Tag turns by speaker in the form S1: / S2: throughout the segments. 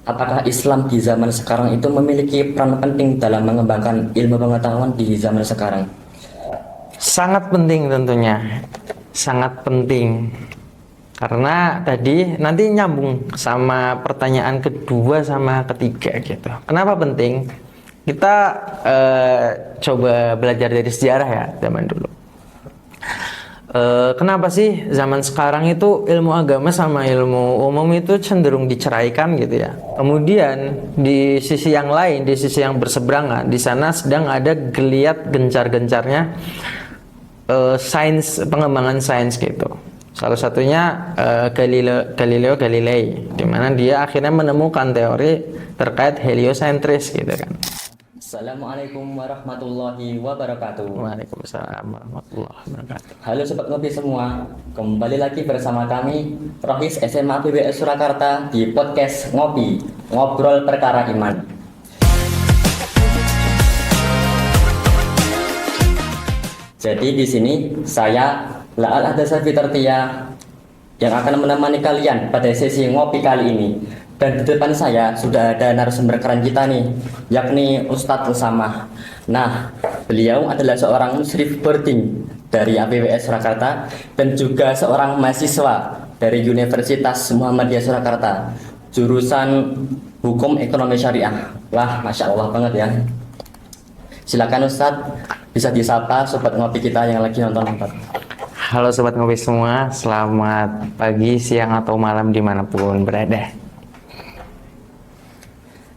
S1: apakah Islam di zaman sekarang itu memiliki peran penting dalam mengembangkan ilmu pengetahuan di zaman sekarang?
S2: Sangat penting tentunya, sangat penting. Karena tadi nanti nyambung sama pertanyaan kedua sama ketiga gitu. Kenapa penting? Kita coba belajar dari sejarah ya zaman dulu. Kenapa sih zaman sekarang itu ilmu agama sama ilmu umum itu cenderung diceraikan gitu ya? Kemudian di sisi yang lain, di sisi yang berseberangan, di sana sedang ada geliat gencar-gencarnya sains, pengembangan sains gitu. Salah satunya Galileo Galilei, di mana dia akhirnya menemukan teori terkait heliosentris gitu kan.
S1: Assalamualaikum warahmatullahi wabarakatuh.
S2: Waalaikumsalam warahmatullahi wabarakatuh.
S1: Halo Sobat Ngopi semua, kembali lagi bersama kami Rohis SMA PBS Surakarta di podcast Ngopi, Ngobrol Perkara Iman. Jadi di sini saya Laal Adasa Fitartia yang akan menemani kalian pada sesi ngopi kali ini. Dan di depan saya sudah ada narasumber keren kita nih, yakni Ustadz Usama. Nah, beliau adalah seorang musyrif boarding dari APWS Surakarta dan juga seorang mahasiswa dari Universitas Muhammadiyah Surakarta, jurusan Hukum Ekonomi Syariah. Wah, Masya Allah banget ya. Silakan Ustadz, bisa disapa sobat ngopi kita yang lagi nonton.
S2: Halo sobat ngopi semua, selamat pagi, siang, atau malam dimanapun berada.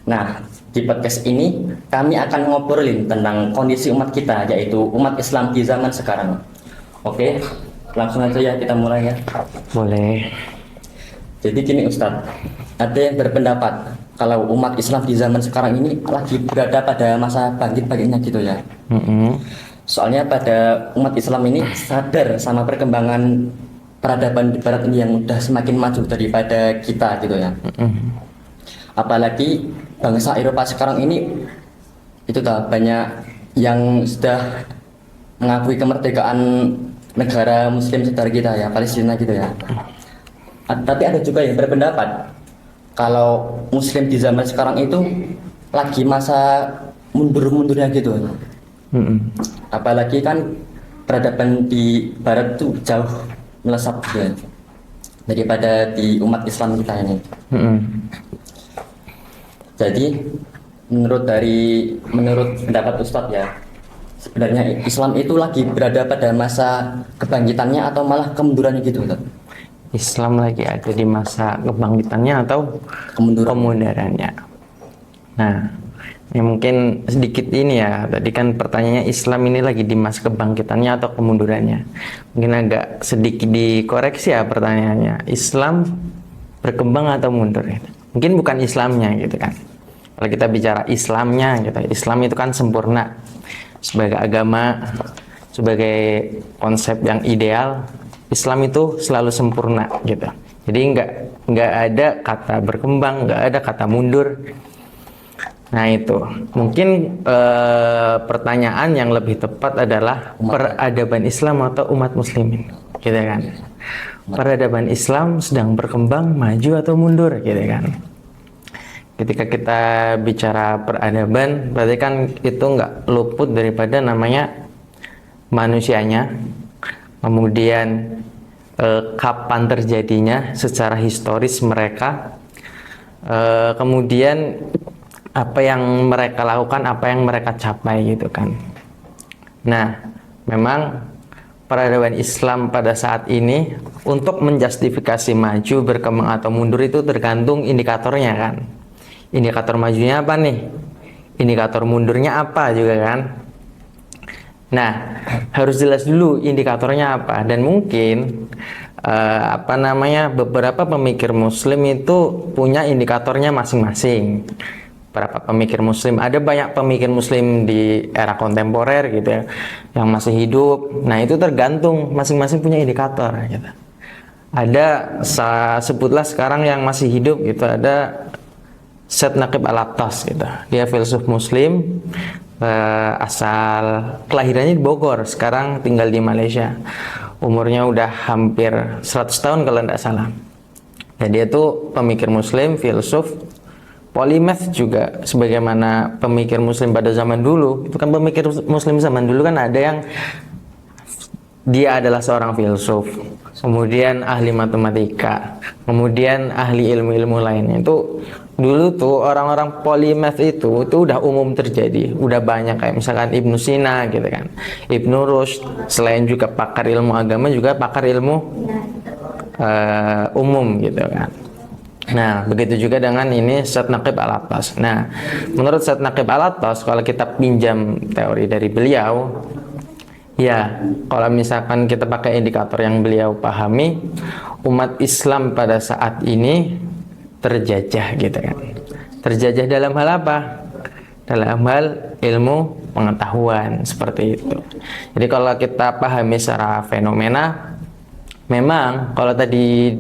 S1: Nah, di podcast ini kami akan ngobrolin tentang kondisi umat kita, yaitu umat Islam di zaman sekarang. Oke, langsung aja ya kita mulai ya.
S2: Boleh.
S1: Jadi gini Ustadz, ada yang berpendapat kalau umat Islam di zaman sekarang ini lagi berada pada masa bangkit-bangkitnya gitu ya. Soalnya pada umat Islam ini sadar sama perkembangan peradaban di Barat ini yang udah semakin maju daripada kita gitu ya. Apalagi bangsa Eropa sekarang ini itu banyak yang sudah mengakui kemerdekaan negara Muslim saudara kita ya, Palestina gitu ya. Tapi ada juga yang berpendapat kalau Muslim di zaman sekarang itu lagi masa mundur-mundurnya gitu. Apalagi kan peradaban di Barat itu jauh melesat ya, daripada di umat Islam kita ini. Jadi menurut pendapat Ustadz ya, sebenarnya Islam itu lagi berada pada masa kebangkitannya atau malah kemundurannya gitu Ustadz?
S2: Islam lagi ada di masa kebangkitannya atau kemundurannya. Nah, ya mungkin sedikit ini ya, tadi kan pertanyaannya Islam ini lagi di masa kebangkitannya atau kemundurannya. Mungkin agak sedikit dikoreksi ya pertanyaannya, Islam berkembang atau mundur ya? Mungkin bukan Islamnya gitu kan. Kalau kita bicara Islamnya gitu, Islam itu kan sempurna sebagai agama, sebagai konsep yang ideal. Islam itu selalu sempurna gitu. Jadi nggak ada kata berkembang, nggak ada kata mundur. Nah itu mungkin pertanyaan yang lebih tepat adalah peradaban Islam atau umat muslimin, gitu kan? Peradaban Islam sedang berkembang, maju atau mundur, gitu kan? Ketika kita bicara peradaban, berarti kan itu nggak luput daripada namanya manusianya, kemudian kapan terjadinya secara historis mereka, kemudian apa yang mereka lakukan, apa yang mereka capai gitu kan. Nah, memang peradaban Islam pada saat ini untuk menjustifikasi maju, berkembang atau mundur itu tergantung indikatornya kan. Indikator majunya apa nih? Indikator mundurnya apa juga kan? Nah, harus jelas dulu indikatornya apa. Dan mungkin beberapa pemikir Muslim itu punya indikatornya masing-masing. Beberapa pemikir Muslim, ada banyak pemikir Muslim di era kontemporer gitu ya, yang masih hidup. Nah, itu tergantung masing-masing punya indikator gitu. Ada sebutlah sekarang yang masih hidup gitu, ada Syed Naqib Al-Attas gitu. Dia filsuf Muslim, asal kelahirannya di Bogor, sekarang tinggal di Malaysia. Umurnya udah hampir 100 tahun kalau tidak salah. Dan dia tuh pemikir Muslim, filsuf, Polymath juga sebagaimana pemikir muslim pada zaman dulu. Itu kan pemikir muslim zaman dulu kan ada yang dia adalah seorang filsuf, kemudian ahli matematika, kemudian ahli ilmu-ilmu lainnya. Itu dulu tuh orang-orang polymath itu udah umum terjadi, udah banyak, kayak misalkan Ibnu Sina gitu kan, Ibnu Rushd, selain juga pakar ilmu agama juga pakar ilmu umum gitu kan. Nah, begitu juga dengan ini Syed Naqib Al-Attas. Nah, menurut Syed Naqib Al-Attas, kalau kita pinjam teori dari beliau, ya, kalau misalkan kita pakai indikator yang beliau pahami, umat Islam pada saat ini terjajah gitu kan. Terjajah dalam hal apa? Dalam hal ilmu pengetahuan, seperti itu. Jadi kalau kita pahami secara fenomena, memang kalau tadi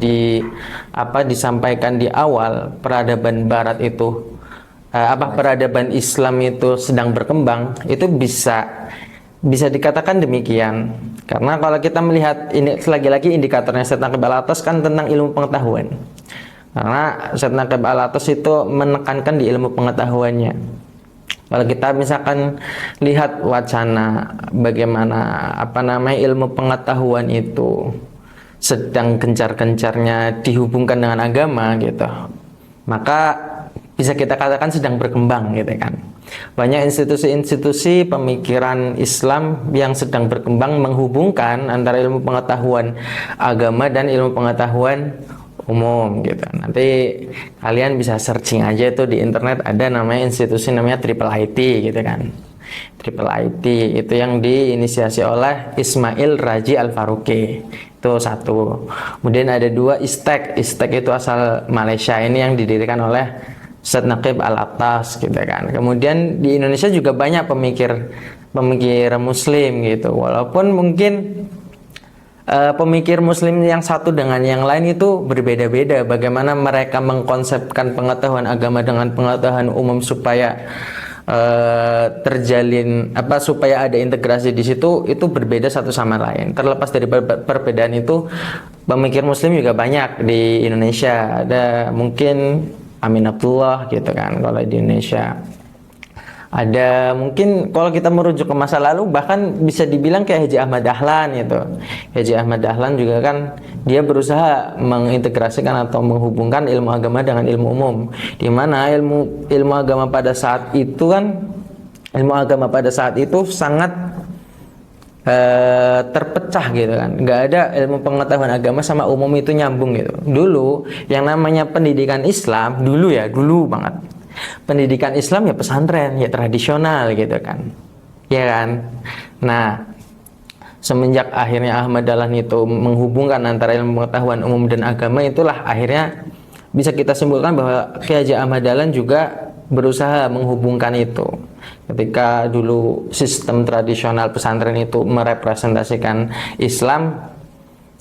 S2: disampaikan di awal, peradaban barat itu peradaban Islam itu sedang berkembang, itu bisa dikatakan demikian. Karena kalau kita melihat ini lagi-lagi indikatornya Syed Naqib Al-Attas kan tentang ilmu pengetahuan. Karena Syed Naqib Al-Attas itu menekankan di ilmu pengetahuannya. Kalau kita misalkan lihat wacana bagaimana ilmu pengetahuan itu sedang gencar-gencarnya dihubungkan dengan agama gitu, maka bisa kita katakan sedang berkembang gitu kan. Banyak institusi-institusi pemikiran Islam yang sedang berkembang menghubungkan antara ilmu pengetahuan agama dan ilmu pengetahuan umum gitu. Nanti kalian bisa searching aja tuh di internet, ada namanya institusi namanya Triple IT gitu kan. Triple IT itu yang diinisiasi oleh Ismail Raji Al-Faruqi, itu satu. Kemudian ada dua, ISTEC itu asal Malaysia, ini yang didirikan oleh Syed Naqib Al-Attas gitu kan. Kemudian di Indonesia juga banyak pemikir muslim gitu, walaupun mungkin pemikir muslim yang satu dengan yang lain itu berbeda-beda bagaimana mereka mengkonsepkan pengetahuan agama dengan pengetahuan umum supaya terjalin supaya ada integrasi di situ, itu berbeda satu sama lain. Terlepas dari perbedaan itu, pemikir muslim juga banyak di Indonesia. Ada mungkin Amin Abdullah gitu kan kalau di Indonesia. Ada mungkin kalau kita merujuk ke masa lalu, bahkan bisa dibilang kayak Haji Ahmad Dahlan gitu. Haji Ahmad Dahlan juga kan dia berusaha mengintegrasikan atau menghubungkan ilmu agama dengan ilmu umum, di mana ilmu agama pada saat itu sangat terpecah gitu kan. Nggak ada ilmu pengetahuan agama sama umum itu nyambung gitu. Dulu yang namanya pendidikan Islam dulu banget, pendidikan Islam ya pesantren, ya tradisional gitu kan, ya kan. Nah, semenjak akhirnya Ahmad Dahlan itu menghubungkan antara ilmu pengetahuan umum dan agama, itulah akhirnya bisa kita simpulkan bahwa Kiai Haji Ahmad Dahlan juga berusaha menghubungkan itu. Ketika dulu sistem tradisional pesantren itu merepresentasikan Islam,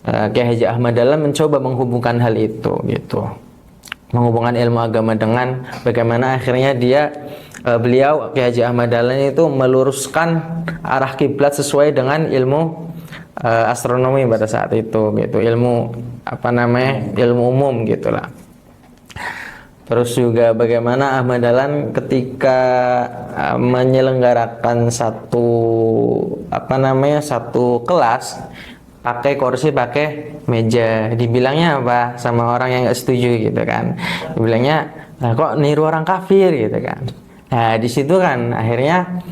S2: Kiai Haji Ahmad Dahlan mencoba menghubungkan hal itu gitu, menghubungkan ilmu agama dengan bagaimana akhirnya beliau Kiai Haji Ahmad Dahlan itu meluruskan arah kiblat sesuai dengan ilmu astronomi pada saat itu gitu, ilmu ilmu umum gitulah. Terus juga bagaimana Ahmad Dahlan ketika menyelenggarakan satu kelas pakai kursi, pakai meja, dibilangnya apa sama orang yang nggak setuju gitu kan, dibilangnya kok niru orang kafir gitu kan. Nah di situ kan akhirnya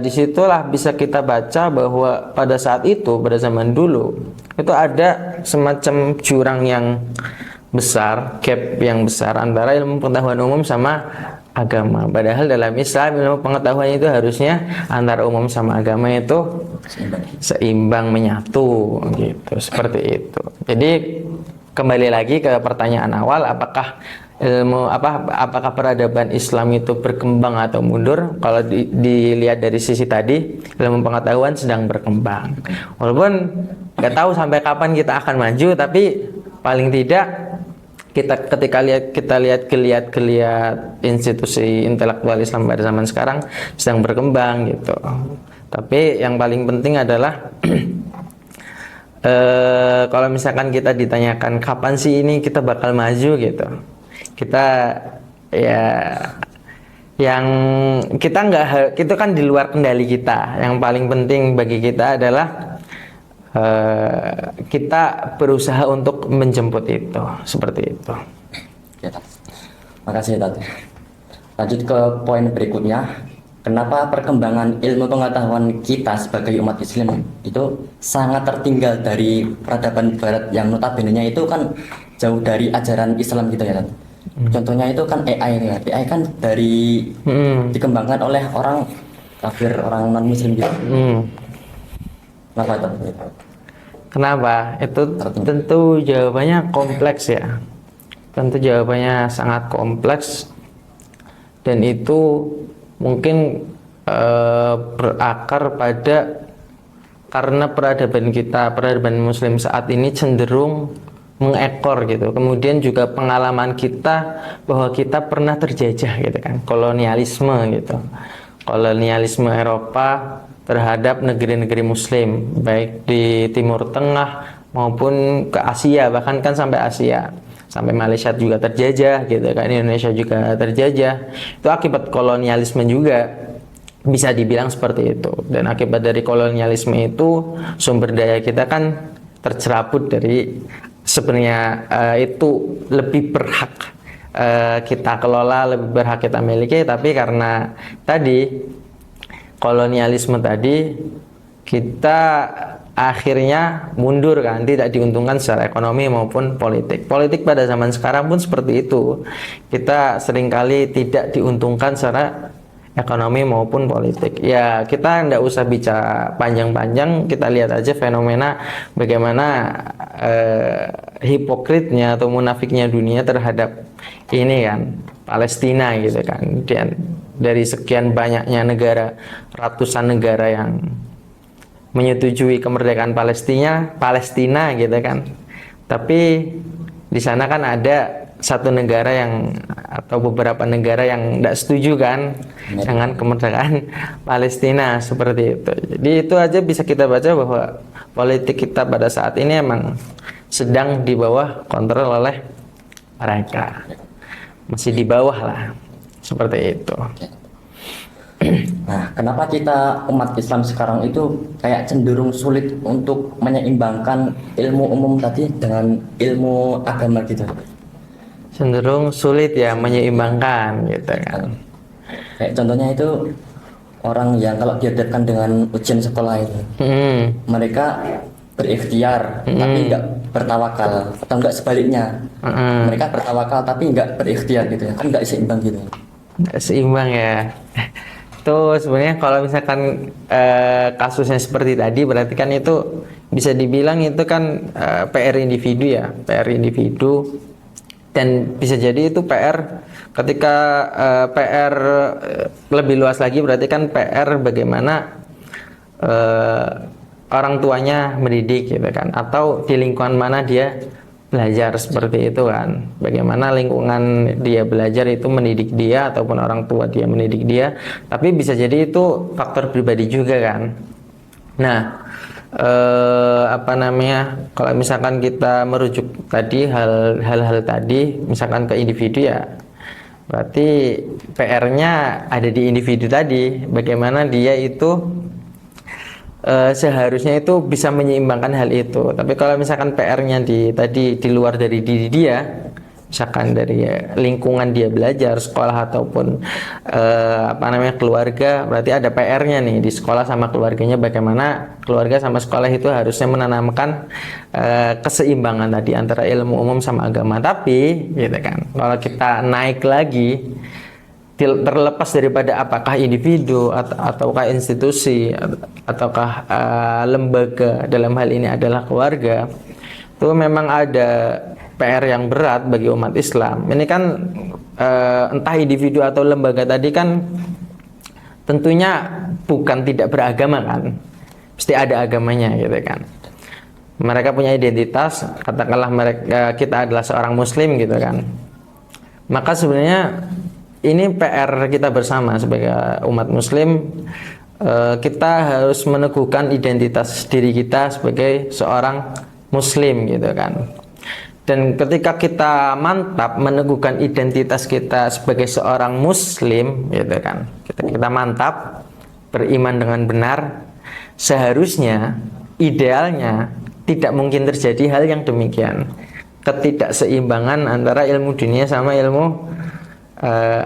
S2: disitulah bisa kita baca bahwa pada saat itu, pada zaman dulu itu ada semacam jurang yang besar, gap yang besar antara ilmu pengetahuan umum sama agama. Padahal dalam Islam ilmu pengetahuan itu harusnya antara umum sama agama itu seimbang, menyatu gitu, seperti itu. Jadi kembali lagi ke pertanyaan awal, apakah peradaban Islam itu berkembang atau mundur? Kalau dilihat dari sisi tadi, ilmu pengetahuan sedang berkembang. Walaupun nggak tahu sampai kapan kita akan maju, tapi paling tidak ketika kita lihat institusi intelektual Islam pada zaman sekarang sedang berkembang gitu. Tapi yang paling penting adalah kalau misalkan kita ditanyakan kapan sih ini kita bakal maju gitu, kita ya yang kita nggak itu kan di luar kendali kita. Yang paling penting bagi kita adalah kita berusaha untuk menjemput itu, seperti itu.
S1: Ya, Tat. Makasih, Tat. Lanjut ke poin berikutnya. Kenapa perkembangan ilmu pengetahuan kita sebagai umat Islam itu sangat tertinggal dari peradaban Barat yang notabene-nya itu kan jauh dari ajaran Islam gitu ya, Tat? Contohnya itu kan AI ya. AI kan dari dikembangkan oleh orang kafir, orang non Muslim gitu. Kenapa itu?
S2: Kenapa? Itu tentu jawabannya kompleks ya. Tentu jawabannya sangat kompleks dan itu mungkin berakar pada karena peradaban Muslim saat ini cenderung mengekor gitu. Kemudian juga pengalaman kita bahwa kita pernah terjajah gitu kan, kolonialisme gitu. Kolonialisme Eropa terhadap negeri-negeri Muslim, baik di Timur Tengah maupun ke Asia, bahkan kan sampai Asia. Sampai Malaysia juga terjajah gitu kan, Indonesia juga terjajah. Itu akibat kolonialisme juga, bisa dibilang seperti itu. Dan akibat dari kolonialisme itu sumber daya kita kan tercerabut dari sebenarnya itu lebih berhak kita kelola, lebih berhak kita miliki, tapi karena tadi kolonialisme tadi kita akhirnya mundur kan, tidak diuntungkan secara ekonomi maupun politik. Politik pada zaman sekarang pun seperti itu. Kita seringkali tidak diuntungkan secara ekonomi maupun politik. Ya, kita tidak usah bicara panjang-panjang, kita lihat aja fenomena bagaimana hipokritnya atau munafiknya dunia terhadap ini kan, Palestina gitu kan. Dan dari sekian banyaknya negara, ratusan negara yang menyetujui kemerdekaan Palestina gitu kan. Tapi di sana kan ada satu negara yang atau beberapa negara yang tidak setuju kan dengan kemerdekaan Palestina seperti itu. Jadi itu aja bisa kita baca bahwa politik kita pada saat ini emang sedang di bawah kontrol oleh mereka. Masih di bawah lah. Seperti itu.
S1: Nah, kenapa kita umat Islam sekarang itu kayak cenderung sulit untuk menyeimbangkan ilmu umum tadi dengan ilmu agama gitu?
S2: Cenderung sulit ya menyeimbangkan gitu kan.
S1: Kayak contohnya itu orang yang kalau dihadapkan dengan ujian sekolah itu, mereka berikhtiar tapi nggak bertawakal, atau nggak sebaliknya, mereka bertawakal tapi nggak berikhtiar gitu ya, kan nggak seimbang gitu.
S2: Nggak seimbang ya. Itu sebenarnya kalau misalkan kasusnya seperti tadi, berarti kan itu bisa dibilang itu kan PR individu ya, PR individu. Dan bisa jadi itu PR ketika PR lebih luas lagi, berarti kan PR bagaimana orang tuanya mendidik gitu kan, atau di lingkungan mana dia belajar seperti itu kan, bagaimana lingkungan dia belajar itu mendidik dia ataupun orang tua dia mendidik dia. Tapi bisa jadi itu faktor pribadi juga kan. Nah, kalau misalkan kita merujuk tadi hal-hal tadi misalkan ke individu ya, berarti PR-nya ada di individu tadi, bagaimana dia itu seharusnya itu bisa menyeimbangkan hal itu. Tapi kalau misalkan PR-nya di luar dari diri dia, misalkan dari lingkungan dia belajar, sekolah ataupun keluarga, berarti ada PR-nya nih di sekolah sama keluarganya, bagaimana keluarga sama sekolah itu harusnya menanamkan keseimbangan tadi antara ilmu umum sama agama. Tapi gitu kan, kalau kita naik lagi, terlepas daripada apakah individu ataukah institusi ataukah lembaga, dalam hal ini adalah keluarga, itu memang ada PR yang berat bagi umat Islam. Ini kan entah individu atau lembaga tadi kan tentunya bukan tidak beragama kan, pasti ada agamanya gitu kan. Mereka punya identitas, katakanlah kita adalah seorang muslim gitu kan. Maka sebenarnya ini PR kita bersama sebagai umat muslim, kita harus meneguhkan identitas diri kita sebagai seorang muslim gitu kan. Dan ketika kita mantap meneguhkan identitas kita sebagai seorang muslim, gitu kan, kita mantap beriman dengan benar, seharusnya idealnya tidak mungkin terjadi hal yang demikian, ketidakseimbangan antara ilmu dunia sama ilmu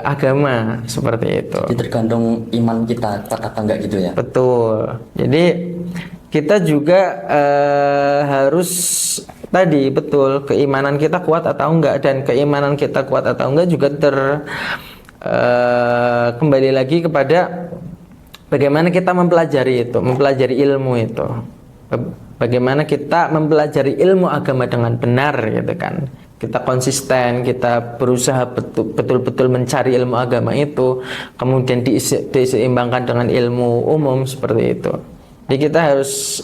S2: agama, seperti itu.
S1: Jadi tergantung iman kita kuat apa enggak gitu ya.
S2: Betul. Jadi kita juga harus tadi betul keimanan kita kuat atau enggak, dan keimanan kita kuat atau enggak juga kembali lagi kepada bagaimana kita mempelajari ilmu itu. Bagaimana kita mempelajari ilmu agama dengan benar, gitu kan. Kita konsisten, kita berusaha betul-betul mencari ilmu agama itu, kemudian diseimbangkan dengan ilmu umum, seperti itu. Jadi kita harus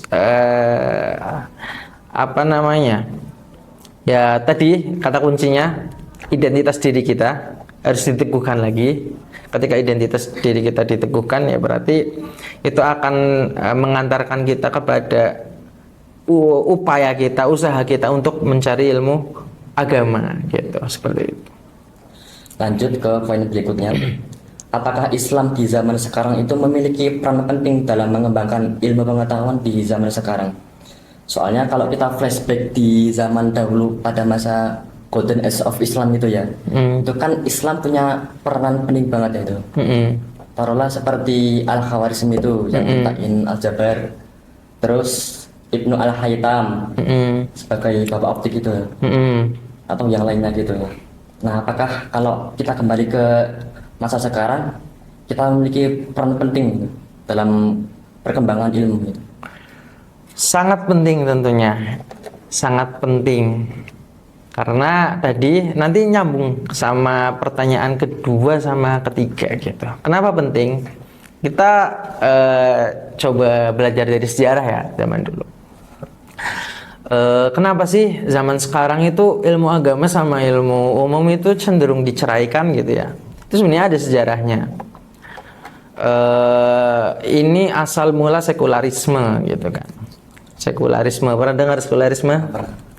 S2: ya tadi kata kuncinya identitas diri kita harus diteguhkan lagi. Ketika identitas diri kita diteguhkan, ya berarti itu akan mengantarkan kita kepada upaya kita, usaha kita untuk mencari ilmu agama, gitu, seperti itu.
S1: Lanjut ke poin berikutnya. Apakah Islam di zaman sekarang itu memiliki peran penting dalam mengembangkan ilmu pengetahuan di zaman sekarang? Soalnya kalau kita flashback di zaman dahulu pada masa Golden Age of Islam itu ya, itu kan Islam punya peranan penting banget ya itu. Taruhlah seperti Al-Khawarizmi itu yang nyiptain Al-Jabar, terus Ibnu Al-Haytham sebagai bapak optik itu, atau yang lainnya gitu. Nah, apakah kalau kita kembali ke masa sekarang, kita memiliki peran penting dalam perkembangan ilmu gitu?
S2: Sangat penting tentunya, sangat penting. Karena tadi nanti nyambung sama pertanyaan kedua sama ketiga gitu. Kenapa penting? Kita coba belajar dari sejarah ya, zaman dulu. Kenapa sih zaman sekarang itu ilmu agama sama ilmu umum itu cenderung diceraikan gitu ya? Itu sebenarnya ada sejarahnya. Ini asal mula sekularisme gitu kan. Sekularisme, pernah dengar sekularisme?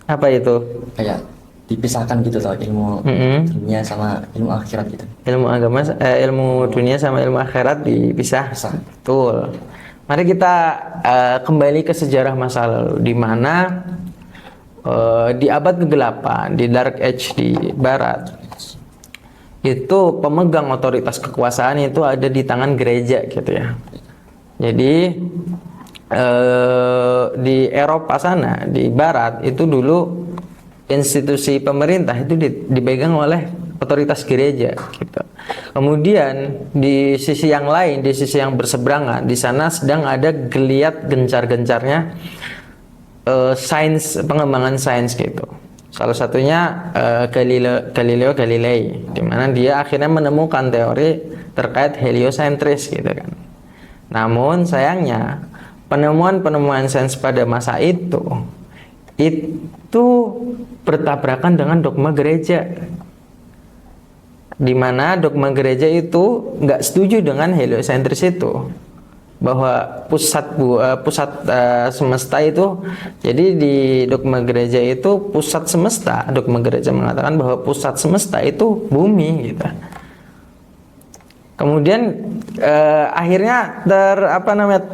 S2: Apa itu?
S1: Kayak dipisahkan gitu loh, ilmu dunia sama ilmu akhirat gitu.
S2: Ilmu agama, ilmu dunia sama ilmu akhirat dipisah. Betul. Mari kita kembali ke sejarah masa lalu, di mana di abad ke-8, di Dark Age di Barat, itu pemegang otoritas kekuasaan itu ada di tangan gereja gitu ya. Jadi di Eropa sana, di Barat itu dulu institusi pemerintah itu dipegang oleh otoritas gereja gitu. Kemudian di sisi yang lain, di sisi yang berseberangan, di sana sedang ada geliat gencar-gencarnya sains, pengembangan sains gitu. Salah satunya Galileo Galilei, di mana dia akhirnya menemukan teori terkait heliosentris gitu kan. Namun sayangnya penemuan sains pada masa itu bertabrakan dengan dogma gereja, di mana dogma gereja itu nggak setuju dengan heliosentris itu, bahwa pusat semesta itu, jadi di dogma gereja itu pusat semesta, dogma gereja mengatakan bahwa pusat semesta itu bumi gitu. Kemudian akhirnya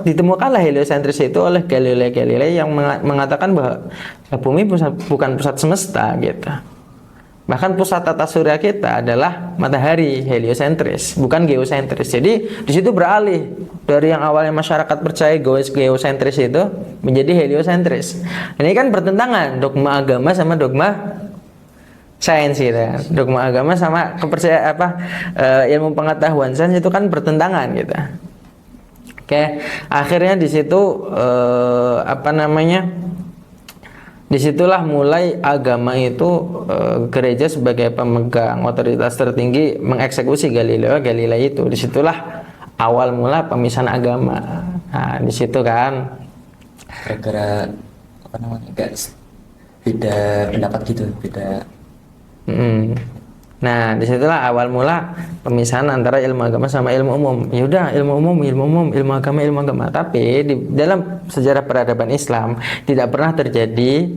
S2: ditemukanlah heliosentris itu oleh Galileo Galilei yang mengatakan bahwa bumi bukan pusat semesta gitu. Bahkan pusat tata surya kita adalah matahari, heliosentris, bukan geosentris. Jadi di situ beralih dari yang awalnya masyarakat percaya geosentris itu menjadi heliosentris. Ini kan bertentangan dogma agama sama dogma sains gitu ya. Dogma agama sama kepercayaan ilmu pengetahuan sains itu kan bertentangan gitu. Oke, akhirnya di situ disitulah mulai agama itu gereja sebagai pemegang otoritas tertinggi mengeksekusi Galileo Galilei itu. Disitulah awal mula pemisahan agama. Nah, di situ kan
S1: gara-gara beda pendapat gitu, beda.
S2: Nah, disitulah awal mula pemisahan antara ilmu agama sama ilmu umum. Ya udah, ilmu umum, ilmu agama, ilmu agama. Tapi di dalam sejarah peradaban Islam tidak pernah terjadi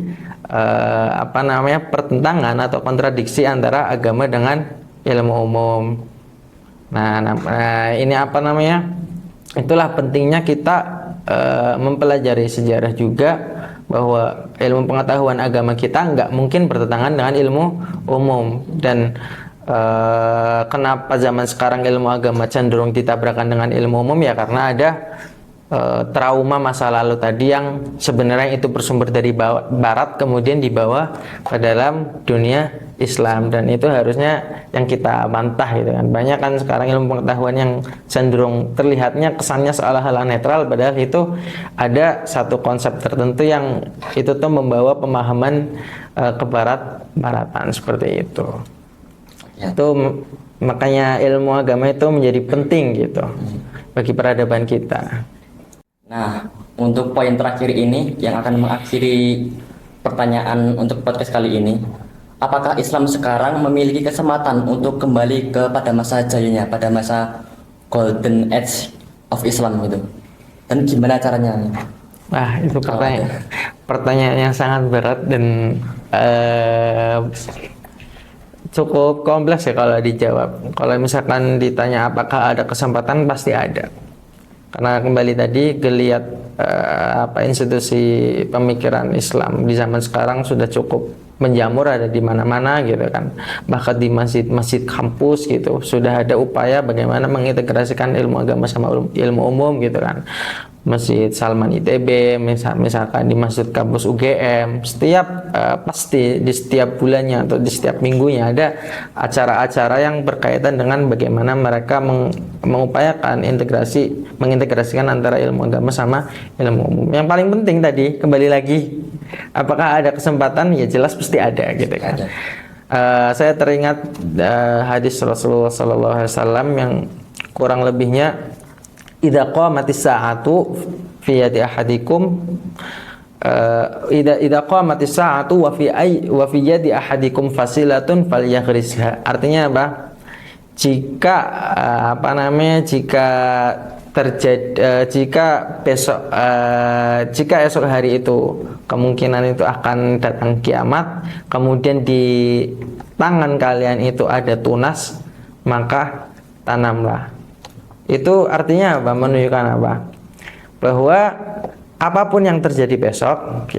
S2: pertentangan atau kontradiksi antara agama dengan ilmu umum. Ini itulah pentingnya kita mempelajari sejarah juga, bahwa ilmu pengetahuan agama kita nggak mungkin bertentangan dengan ilmu umum. Dan kenapa zaman sekarang ilmu agama cenderung ditabrakan dengan ilmu umum, ya karena ada trauma masa lalu tadi yang sebenarnya itu bersumber dari barat kemudian dibawa ke dalam dunia Islam, dan itu harusnya yang kita bantah gitu kan. Banyak kan sekarang ilmu pengetahuan yang cenderung terlihatnya kesannya seolah-olah netral, padahal itu ada satu konsep tertentu yang itu tuh membawa pemahaman ke baratan seperti itu. Itu makanya ilmu agama itu menjadi penting gitu bagi peradaban kita.
S1: Nah, untuk poin terakhir ini yang akan mengakhiri pertanyaan untuk podcast kali ini, apakah Islam sekarang memiliki kesempatan untuk kembali kepada masa jayanya, pada masa golden age of Islam gitu? Dan gimana caranya?
S2: Wah, itu pertanyaan yang sangat berat dan cukup kompleks ya kalau dijawab. Kalau misalkan ditanya apakah ada kesempatan, pasti ada. Karena kembali tadi geliat institusi pemikiran Islam di zaman sekarang sudah cukup menjamur, ada di mana-mana gitu kan. Bahkan di masjid-masjid kampus gitu sudah ada upaya bagaimana mengintegrasikan ilmu agama sama ilmu umum gitu kan. Masjid Salman ITB, misalkan di masjid kampus UGM, setiap pasti di setiap bulannya atau di setiap minggunya ada acara-acara yang berkaitan dengan bagaimana mereka mengupayakan mengintegrasikan antara ilmu agama sama ilmu umum. Yang paling penting tadi kembali lagi, apakah ada kesempatan? Ya jelas pasti ada gitu kan. Saya teringat hadis Rasulullah SAW yang kurang lebihnya, idza qamatis sa'atu fi yadi ahadikum idza qamatis sa'atu wa fi yadi ahadikum fasilatun falyaghrisha. Artinya apa? Jika jika esok hari itu kemungkinan itu akan datang kiamat, kemudian di tangan kalian itu ada tunas, maka tanamlah. Itu artinya apa? Menunjukkan apa? Bahwa apapun yang terjadi besok,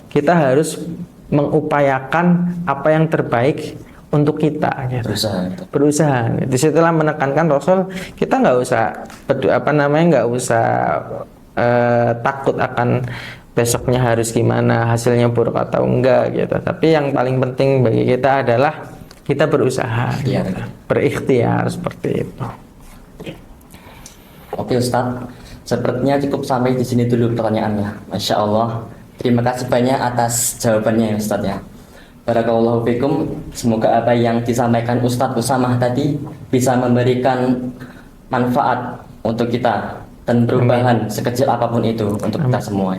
S2: kita harus mengupayakan apa yang terbaik untuk kita. Gitu. Berusaha. Disitulah menekankan Rasul, kita nggak usah takut akan besoknya harus gimana, hasilnya buruk atau enggak gitu. Tapi yang paling penting bagi kita adalah kita berusaha, berikhtiar seperti itu.
S1: Oke Ustadz, sepertinya cukup sampai di sini dulu pertanyaannya. Masya Allah, terima kasih banyak atas jawabannya ya Ustadz ya. Barakallahu fikum. Semoga apa yang disampaikan Ustadz Usamah tadi bisa memberikan manfaat untuk kita dan perubahan sekecil apapun itu untuk kita semua.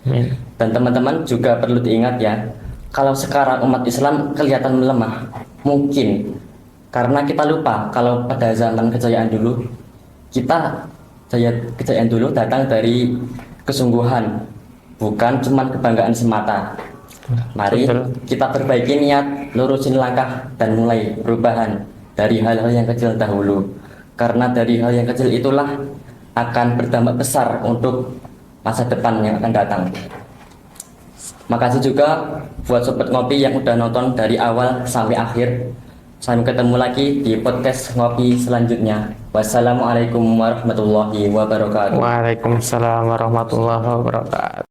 S2: Amin.
S1: Dan teman-teman juga perlu diingat ya, kalau sekarang umat Islam kelihatan melemah, mungkin karena kita lupa kalau pada zaman kejayaan dulu, kejayaan dulu datang dari kesungguhan, bukan cuma kebanggaan semata. Mari kita perbaiki niat, lurusin langkah, dan mulai perubahan dari hal-hal yang kecil dahulu. Karena dari hal yang kecil itulah akan berdampak besar untuk masa depan yang akan datang. Makasih juga buat Sobat Ngopi yang udah nonton dari awal sampai akhir. Sampai ketemu lagi di podcast Ngopi selanjutnya. Wassalamualaikum warahmatullahi wabarakatuh.
S2: Waalaikumsalam warahmatullahi wabarakatuh.